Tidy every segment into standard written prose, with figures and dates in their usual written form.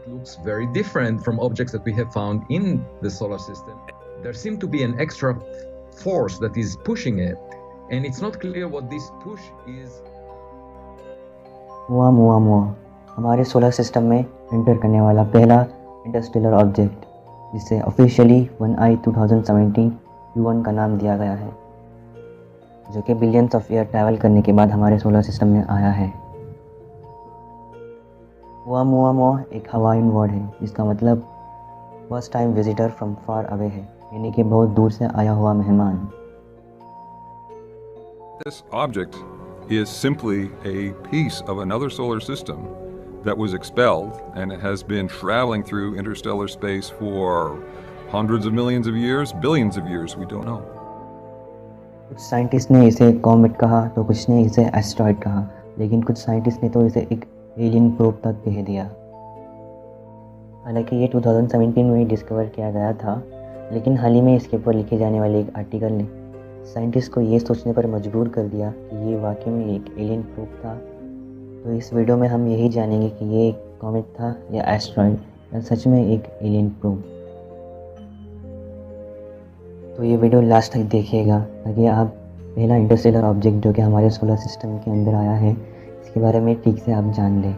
looks very different from objects that we have found in the solar system. There seems to be an extra force that is pushing it, and it's not clear what this push is. मुआ हमारे solar system में enter करने वाला पहला Interstellar object, जिसे officially 1I 2017 U1 का नाम दिया गया है, जो कि बिलियंस ऑफ ईयर ट्रैवल करने के बाद हमारे सोलर सिस्टम में आया है। मुआ एक हवाईन वर्ड है, जिसका मतलब first time visitor from far away है, यानी कि बहुत दूर से आया हुआ मेहमान। This object is simply a piece of another solar system that was expelled, and it has been traveling through interstellar space for hundreds of millions of years, billions of years, we don't know. कुछ scientist ने इसे comet कहा तो कुछ ने इसे asteroid कहा, लेकिन कुछ साइंटिस्ट ने तो इसे एक एलियन प्रोब तक कह दिया। हालांकि ये 2017 में ही डिस्कवर किया गया था, लेकिन हाल ही में इसके ऊपर लिखे जाने वाले एक आर्टिकल ने साइंटिस्ट को ये सोचने पर मजबूर कर दिया कि ये वाकई में एक एलियन प्रोब था। तो इस वीडियो में हम यही जानेंगे कि ये एक कॉमेट था या एस्ट्रॉइड या सच में एक एलियन प्रोब। तो ये वीडियो लास्ट तक देखिएगा ताकि आप पहला इंटरस्टेलर ऑब्जेक्ट जो कि हमारे सोलर सिस्टम के अंदर आया है, इसके बारे में ठीक से आप जान लें।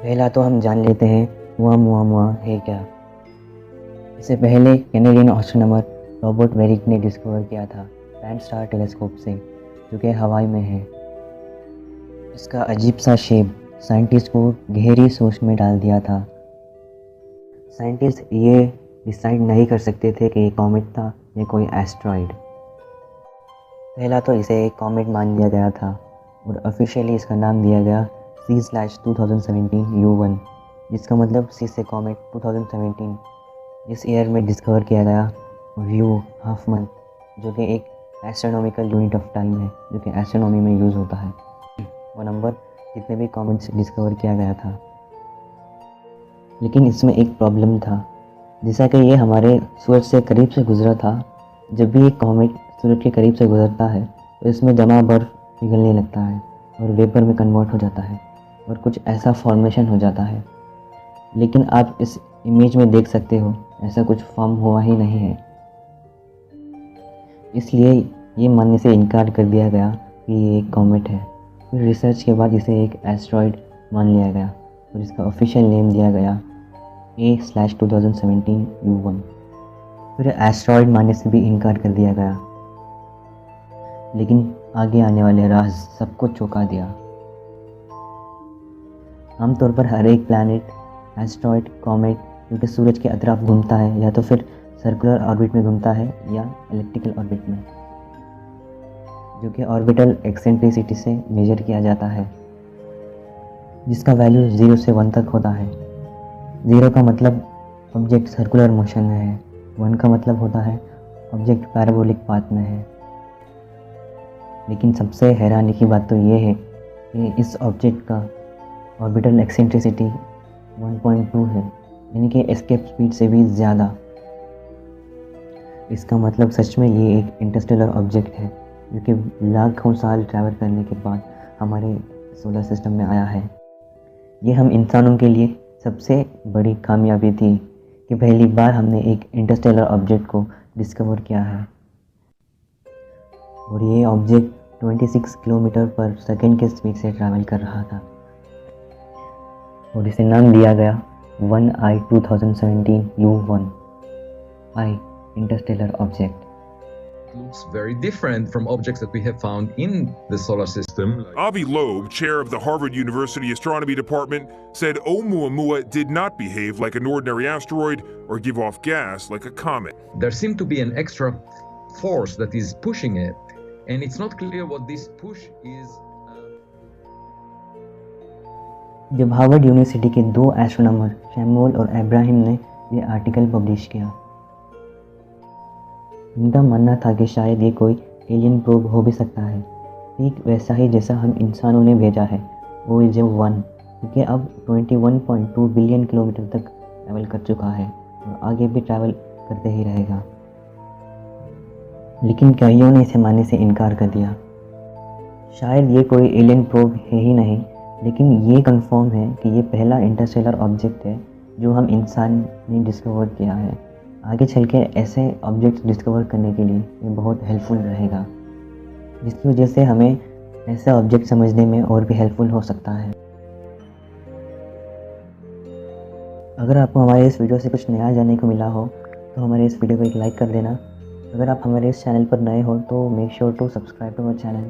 पहला तो हम जान लेते हैं मुआ है क्या। इससे पहले कैनेडियन एस्ट्रोनॉमर रॉबर्ट वेरिक ने डिस्कवर किया था पैन स्टार टेलीस्कोप से, जो कि हवाई में है। इसका अजीब सा शेप साइंटिस्ट को गहरी सोच में डाल दिया था। साइंटिस्ट ये डिसाइड नहीं कर सकते थे कि ये कॉमेट था या कोई एस्ट्रॉइड। पहला तो इसे एक कॉमेट मान लिया गया था और ऑफिशियली इसका नाम दिया गया C/2017 U1, जिसका मतलब सी से कॉमेट 2017 इस ईयर में डिस्कवर किया गया, और यू हाफ मंथ जो कि एक एस्ट्रोनॉमिकल यूनिट ऑफ टाइम है जो कि एस्ट्रोनॉमी में यूज़ होता है। वो नंबर जितने भी कॉमेट्स डिस्कवर किया गया था, लेकिन इसमें एक प्रॉब्लम था। जैसा कि ये हमारे सूरज से करीब से गुजरा था, जब भी एक कॉमेट सूरज के करीब से गुजरता है तो इसमें जमा बर्फ़ पिघलने लगता है और वेपर में कन्वर्ट हो जाता है और कुछ ऐसा फॉर्मेशन हो जाता है। लेकिन आप इस इमेज में देख सकते हो ऐसा कुछ फॉर्म हुआ ही नहीं है, इसलिए ये मानने से इनकार कर दिया गया कि ये एक कॉमेट है। फिर रिसर्च के बाद इसे एक एस्ट्रॉइड मान लिया गया और इसका ऑफिशियल नेम दिया गया A/2017 U1। फिर एस्ट्रॉइड मानने से भी इनकार कर दिया गया, लेकिन आगे आने वाले राज सबको चौंका दिया। आमतौर पर हर एक प्लैनेट, एस्ट्रॉइड, कॉमेट जो कि सूरज के अतराफ घूमता है, या तो फिर सर्कुलर ऑर्बिट में घूमता है या इलेप्टिकल ऑर्बिट में, जो कि ऑर्बिटल एक्सेंट्रिसिटी से मेजर किया जाता है, जिसका वैल्यू 0 से 1 तक होता है। 0 का मतलब ऑब्जेक्ट सर्कुलर मोशन में है, 1 का मतलब होता है ऑब्जेक्ट पैराबोलिक पाथ में है। लेकिन सबसे हैरानी की बात तो ये है कि इस ऑब्जेक्ट का ऑर्बिटल एक्सेंट्रिसिटी 1.2 है, यानी कि एस्केप स्पीड से भी ज़्यादा। इसका मतलब सच में ये एक इंटरस्टेलर ऑब्जेक्ट है जो कि लाखों साल ट्रैवल करने के बाद हमारे सोलर सिस्टम में आया है। ये हम इंसानों के लिए सबसे बड़ी कामयाबी थी कि पहली बार हमने एक इंटरस्टेलर ऑब्जेक्ट को डिस्कवर किया है, और ये ऑब्जेक्ट 26 किलोमीटर पर सेकेंड के स्पीड से ट्रैवल कर रहा था, और इसे नाम दिया गया 1I 2017 U1 I interstellar object. Looks very different from objects that we have found in the solar system. Avi Loeb, chair of the Harvard University Astronomy Department, said Oumuamua did not behave like an ordinary asteroid or give off gas like a comet. There seemed to be an extra force that is pushing it, and it's not clear what this push is. जब Harvard university के 2 astronomer Samuel और इब्राहिम ने ये article publish किया, इनका मानना था कि शायद ये कोई एलियन प्रोब हो भी सकता है, ठीक वैसा ही जैसा हम इंसानों ने भेजा है OAM-1, क्योंकि अब 21.2 बिलियन किलोमीटर तक ट्रैवल कर चुका है और आगे भी ट्रैवल करते ही रहेगा। लेकिन कईयों ने इसे मानने से इनकार कर दिया। शायद ये कोई एलियन प्रोब है ही नहीं, लेकिन ये कंफर्म है कि ये पहला इंटरस्टेलर ऑब्जेक्ट है जो हम इंसान ने डिस्कवर किया है। आगे चल के ऐसे ऑब्जेक्ट्स डिस्कवर करने के लिए ये बहुत हेल्पफुल रहेगा, जिसकी वजह से हमें ऐसे ऑब्जेक्ट समझने में और भी हेल्पफुल हो सकता है। अगर आपको हमारे इस वीडियो से कुछ नया जानने को मिला हो तो हमारे इस वीडियो को एक लाइक कर देना। अगर आप हमारे इस चैनल पर नए हो तो make sure to subscribe to our channel.